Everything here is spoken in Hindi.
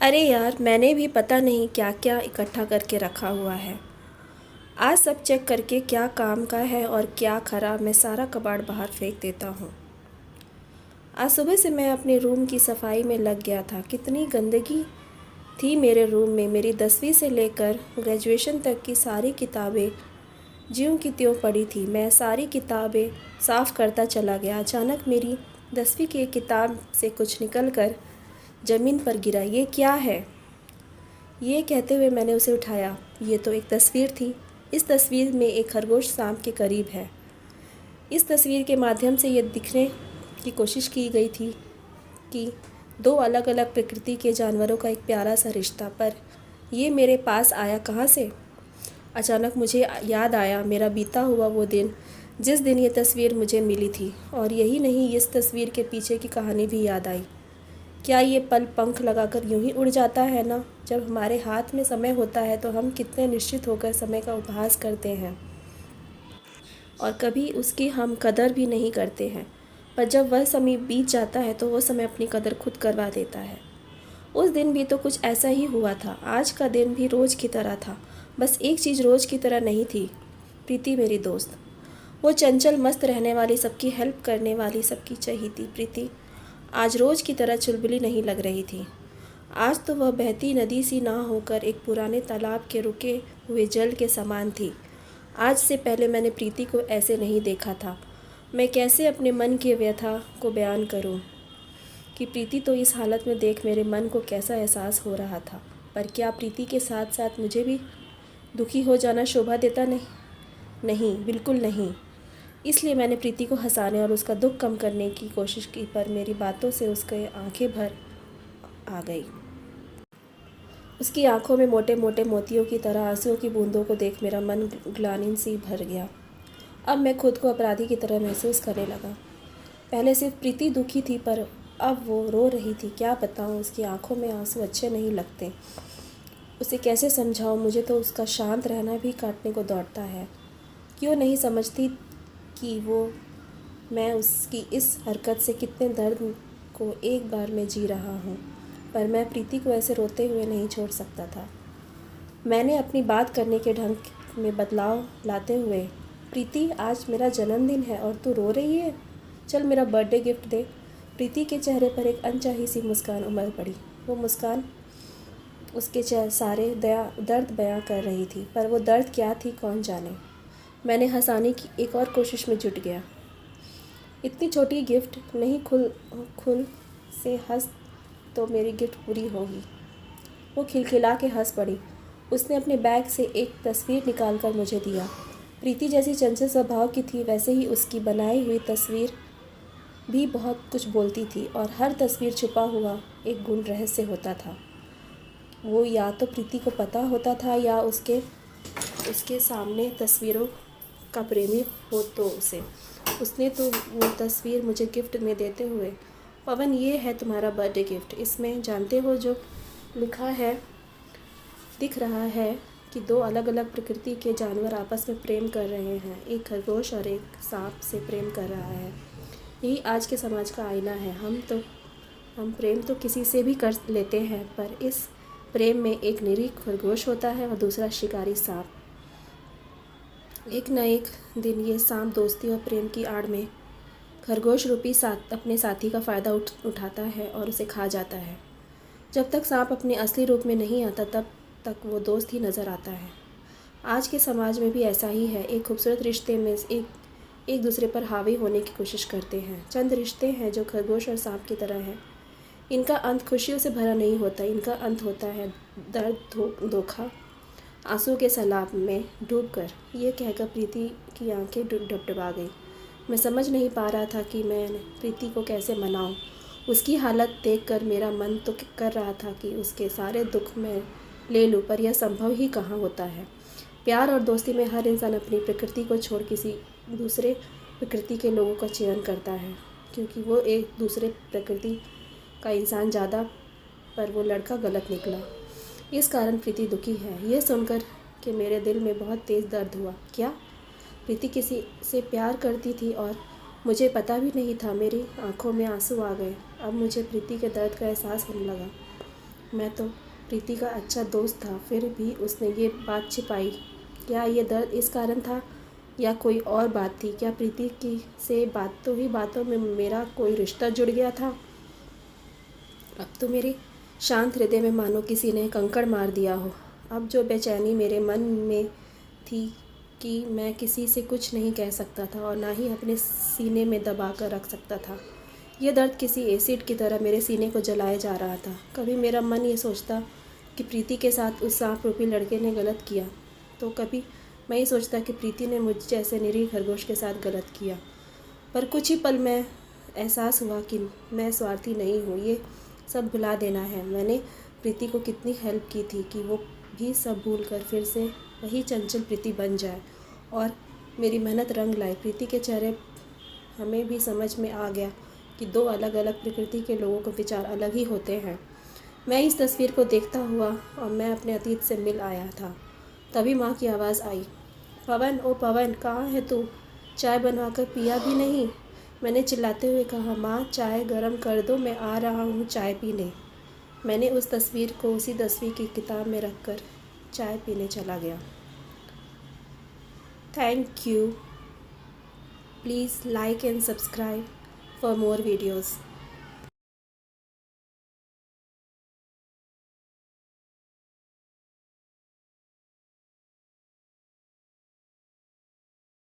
अरे यार, मैंने भी पता नहीं क्या क्या इकट्ठा करके रखा हुआ है। आज सब चेक करके क्या काम का है और क्या खराब, मैं सारा कबाड़ बाहर फेंक देता हूँ। आज सुबह से मैं अपने रूम की सफाई में लग गया था। कितनी गंदगी थी मेरे रूम में। मेरी 10वीं से लेकर ग्रेजुएशन तक की सारी किताबें ज्यों की त्यों पड़ी थी। मैं सारी किताबें साफ़ करता चला गया। अचानक मेरी 10वीं की एक किताब से कुछ निकल कर ज़मीन पर गिरा। ये क्या है? ये कहते हुए मैंने उसे उठाया। ये तो एक तस्वीर थी। इस तस्वीर में एक खरगोश सांप के करीब है। इस तस्वीर के माध्यम से ये दिखने की कोशिश की गई थी कि दो अलग अलग प्रकृति के जानवरों का एक प्यारा सा रिश्ता। पर ये मेरे पास आया कहाँ से? अचानक मुझे याद आया मेरा बीता हुआ वो दिन, जिस दिन ये तस्वीर मुझे मिली थी। और यही नहीं, इस तस्वीर के पीछे की कहानी भी याद आई। क्या ये पल पंख लगाकर यूं ही उड़ जाता है ना? जब हमारे हाथ में समय होता है तो हम कितने निश्चित होकर समय का उपहास करते हैं और कभी उसकी हम कदर भी नहीं करते हैं। पर जब वह समय बीत जाता है तो वो समय अपनी कदर खुद करवा देता है। उस दिन भी तो कुछ ऐसा ही हुआ था। आज का दिन भी रोज़ की तरह था। बस एक चीज़ रोज़ की तरह नहीं थी। प्रीति मेरी दोस्त, वो चंचल मस्त रहने वाली, सबकी हेल्प करने वाली, सबकी चहेती प्रीति आज रोज़ की तरह चुलबुली नहीं लग रही थी। आज तो वह बहती नदी सी ना होकर एक पुराने तालाब के रुके हुए जल के समान थी। आज से पहले मैंने प्रीति को ऐसे नहीं देखा था। मैं कैसे अपने मन की व्यथा को बयान करूं कि प्रीति तो इस हालत में देख मेरे मन को कैसा एहसास हो रहा था। पर क्या प्रीति के साथ साथ मुझे भी दुखी हो जाना शोभा देता? नहीं नहीं, बिल्कुल नहीं। इसलिए मैंने प्रीति को हंसाने और उसका दुख कम करने की कोशिश की, पर मेरी बातों से उसके आंखें भर आ गई। उसकी आंखों में मोटे मोटे मोतियों की तरह आंसुओं की बूंदों को देख मेरा मन ग्लानि सी भर गया। अब मैं खुद को अपराधी की तरह महसूस करने लगा। पहले सिर्फ प्रीति दुखी थी, पर अब वो रो रही थी। क्या बताऊँ, उसकी आंखों में आंसू अच्छे नहीं लगते। उसे कैसे समझाऊँ? मुझे तो उसका शांत रहना भी काटने को दौड़ता है। क्यों नहीं समझती कि मैं उसकी इस हरकत से कितने दर्द को एक बार में जी रहा हूँ। पर मैं प्रीति को ऐसे रोते हुए नहीं छोड़ सकता था। मैंने अपनी बात करने के ढंग में बदलाव लाते हुए, प्रीति आज मेरा जन्मदिन है और तू रो रही है, चल मेरा बर्थडे गिफ्ट दे। प्रीति के चेहरे पर एक अनचाही सी मुस्कान उमड़ पड़ी। वो मुस्कान उसके सारे दर्द बयां कर रही थी, पर वो दर्द क्या थी कौन जाने। मैंने हंसाने की एक और कोशिश में जुट गया। इतनी छोटी गिफ्ट नहीं, खुल से हंस तो मेरी गिफ्ट पूरी होगी। वो खिलखिला के हंस पड़ी। उसने अपने बैग से एक तस्वीर निकालकर मुझे दिया। प्रीति जैसी चंचल स्वभाव की थी, वैसे ही उसकी बनाई हुई तस्वीर भी बहुत कुछ बोलती थी और हर तस्वीर छुपा हुआ एक गुण रहस्य होता था। वो या तो प्रीति को पता होता था या उसके सामने तस्वीरों का प्रेमी हो तो उसने तो वो तस्वीर मुझे गिफ्ट में देते हुए, पवन ये है तुम्हारा बर्थडे गिफ्ट। इसमें जानते हो जो लिखा है, दिख रहा है कि दो अलग अलग प्रकृति के जानवर आपस में प्रेम कर रहे हैं। एक खरगोश और एक सांप से प्रेम कर रहा है। यही आज के समाज का आईना है। हम प्रेम तो किसी से भी कर लेते हैं, पर इस प्रेम में एक निरीह खरगोश होता है और दूसरा शिकारी सांप। एक न एक दिन ये सांप दोस्ती और प्रेम की आड़ में खरगोश रूपी अपने साथी का फ़ायदा उठाता है और उसे खा जाता है। जब तक सांप अपने असली रूप में नहीं आता तब तक वो दोस्त ही नज़र आता है। आज के समाज में भी ऐसा ही है। एक खूबसूरत रिश्ते में एक दूसरे पर हावी होने की कोशिश करते हैं। चंद रिश्ते हैं जो खरगोश और सांप की तरह हैं। इनका अंत खुशियों से भरा नहीं होता। इनका अंत होता है दर्द, धोखा, आंसू के सैलाब में डूबकर। ये कहकर प्रीति की आंखें डबडबा गई। मैं समझ नहीं पा रहा था कि मैं प्रीति को कैसे मनाऊं। उसकी हालत देखकर मेरा मन तो कर रहा था कि उसके सारे दुख मैं ले लूं, पर यह संभव ही कहाँ होता है। प्यार और दोस्ती में हर इंसान अपनी प्रकृति को छोड़ किसी दूसरे प्रकृति के लोगों का चयन करता है, क्योंकि वो एक दूसरे प्रकृति का इंसान ज़्यादा, पर वो लड़का गलत निकला। इस कारण प्रीति दुखी है। ये सुनकर कि मेरे दिल में बहुत तेज़ दर्द हुआ। क्या प्रीति किसी से प्यार करती थी और मुझे पता भी नहीं था? मेरी आंखों में आंसू आ गए। अब मुझे प्रीति के दर्द का एहसास होने लगा। मैं तो प्रीति का अच्छा दोस्त था, फिर भी उसने ये बात छिपाई। क्या ये दर्द इस कारण था या कोई और बात थी? क्या प्रीति की से बातों ही बातों में मेरा कोई रिश्ता जुड़ गया था? अब तो मेरे शांत हृदय में मानो किसी ने कंकड़ मार दिया हो। अब जो बेचैनी मेरे मन में थी कि मैं किसी से कुछ नहीं कह सकता था और ना ही अपने सीने में दबा कर रख सकता था, यह दर्द किसी एसिड की तरह मेरे सीने को जलाए जा रहा था। कभी मेरा मन ये सोचता कि प्रीति के साथ उस सांप रूपी लड़के ने गलत किया, तो कभी मैं ये सोचता कि प्रीति ने मुझ जैसे निरीह खरगोश के साथ गलत किया। पर कुछ ही पल में एहसास हुआ कि मैं स्वार्थी नहीं हूँ, ये सब भुला देना है। मैंने प्रीति को कितनी हेल्प की थी कि वो भी सब भूल कर फिर से वही चंचल प्रीति बन जाए और मेरी मेहनत रंग लाए। प्रीति के चेहरे हमें भी समझ में आ गया कि दो अलग अलग प्रकृति के लोगों के विचार अलग ही होते हैं। मैं इस तस्वीर को देखता हुआ और मैं अपने अतीत से मिल आया था। तभी माँ की आवाज़ आई, पवन, ओ पवन, कहाँ है तू? चाय बनवाकर पिया भी नहीं। मैंने चिल्लाते हुए कहा, माँ चाय गरम कर दो, मैं आ रहा हूँ चाय पीने। मैंने उस तस्वीर को उसी 10वीं की किताब में रखकर चाय पीने चला गया। Thank you. Please like and subscribe for more videos.